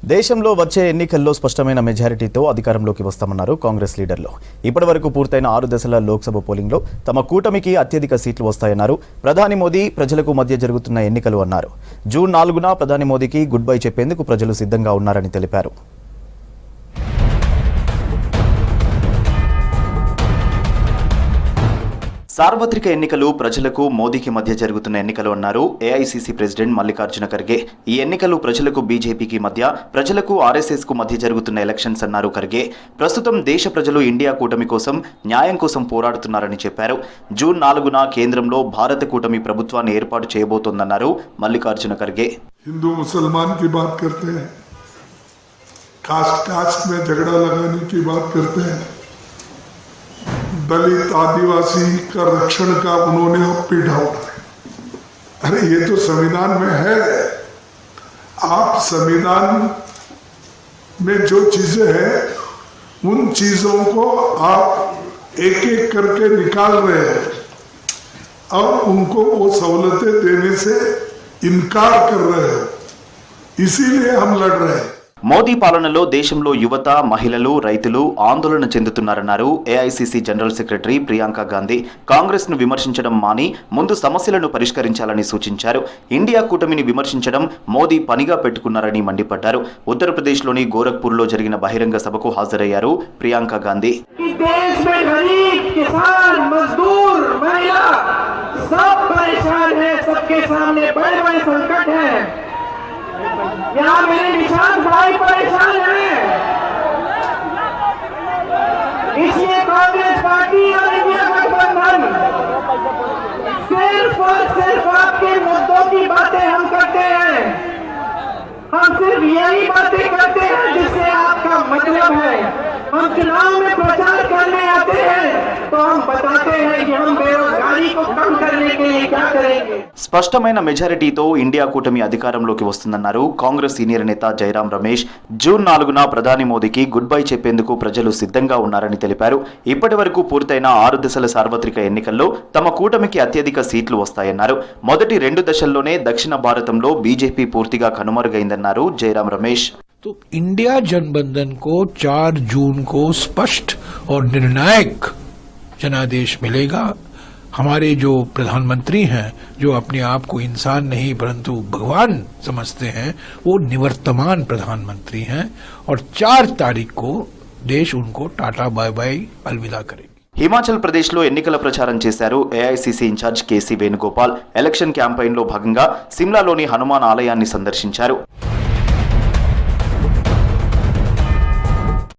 దేశంలో వచ్చే ఎన్నికల్లో స్పష్టమైన మెజారిటీతో అధికారంలోకి వస్తామన్నారు కాంగ్రెస్ లీడర్లు. ఇప్పటివరకు పూర్తయిన 6 దశల లోక్సభ పోలింగ్లో తమ కూటమికి అత్యధిక సీట్లు వస్తాయన్నారు. ప్రధాని మోదీ ప్రజలకు మధ్య జరుగుతున్న ఎన్నికలు అన్నారు. జూన్ 4న ప్రధాని మోదీకి గుడ్ బై చెప్పేందుకు ప్రజలు సిద్ధంగా ఉన్నారని తెలిపారు. సార్వత్రిక ఎన్నికలు ప్రజలకు మోదీకి మధ్య జరుగుతున్న ఎన్నికలు అన్నారు ఏఐసీసీ ప్రెసిడెంట్ మల్లికార్జున ఖర్గే. ఈ ఎన్నికలు ప్రజలకు బీజేపీకి మధ్య, ప్రజలకు ఆర్ఎస్ఎస్ కు మధ్య జరుగుతున్న ఎలక్షన్స్ అన్నారు ఖర్గే. ప్రస్తుతం దేశ ప్రజలు ఇండియా కూటమి కోసం, న్యాయం కోసం పోరాడుతున్నారని చెప్పారు. జూన్ 4న కేంద్రంలో భారత కూటమి ప్రభుత్వాన్ని ఏర్పాటు చేయబోతోందన్నారు మల్లికార్జున ఖర్గే. हिंदू मुसलमान की बात करते हैं, कास्ट में झगड़ा लगाने की बात करते हैं, दलित आदिवासी का रक्षण का उन्होंने अब पीढ़ा उठाया। अरे ये तो संविधान में है। आप संविधान में जो चीजें हैं उन चीजों को आप एक एक करके निकाल रहे हैं और उनको वो सहूलतें देने से इनकार कर रहे हो, इसीलिए हम लड़ रहे हैं. మోదీ పాలనలో దేశంలో యువత, మహిళలు, రైతులు ఆందోళన చెందుతున్నారన్నారు AICC general secretary Priyanka Gandhi. Congress ను విమర్శించడం మాని ముందు సమస్యలను పరిష్కరించాలని సూచించారు. ఇండియా కూటమిని విమర్శించడం మోదీ పనిగా పెట్టుకున్నారని మండిపడ్డారు. ఉత్తరప్రదేశ్లోని గోరఖ్పూర్లో జరిగిన బహిరంగ సభకు హాజరయ్యారు ప్రియాంక గాంధీ. यहाँ मेरे किसान भाई परेशान हैं, इसलिए कांग्रेस पार्टी और इंडिया गठबंधन सिर्फ और सिर्फ आपके मुद्दों की बातें हम करते हैं. हम सिर्फ यही बातें करते हैं जिससे आपका मतलब है. हम चुनाव में प्रचार करने आते हैं तो हम बताते हैं कि हम बेरोजगारी को कम करने के लिए क्या करेंगे. స్పష్టమైన మెజారిటీతో ఇండియా కూటమి అధికారంలోకి వస్తుందన్నారు కాంగ్రెస్ సీనియర్ నేత జైరాం రమేష్. జూన్ 4న ప్రధాని మోదీకి గుడ్ బై చెప్పేందుకు ప్రజలు సిద్ధంగా ఉన్నారని తెలిపారు. ఇప్పటి వరకు పూర్తయిన 6 దశల సార్వత్రిక ఎన్నికల్లో తమ కూటమికి అత్యధిక సీట్లు వస్తాయన్నారు. మొదటి 2 దశల్లోనే దక్షిణ భారతంలో బీజేపీ పూర్తిగా కనుమరుగైందన్నారు జైరాం రమేష్. तो इंडिया जनबंधन को 4 जून को स्पष्ट और निर्णायक जनादेश मिलेगा. हमारे जो प्रधानमंत्री हैं, जो अपने आप को इंसान नहीं परंतु भगवान समझते हैं, वो निवर्तमान प्रधानमंत्री हैं और 4 तारीख को देश उनको टाटा बाय बाय अलविदा करेगा. హిమాచల్ ప్రదేశ్లో ఎన్నికల ప్రచారం చేశారు AICC incharge KC Venugopal. Election క్యాంపెయిన్లో భాగంగా సిమ్లాలోని హనుమాన్ ఆలయాన్ని సందర్శించారు.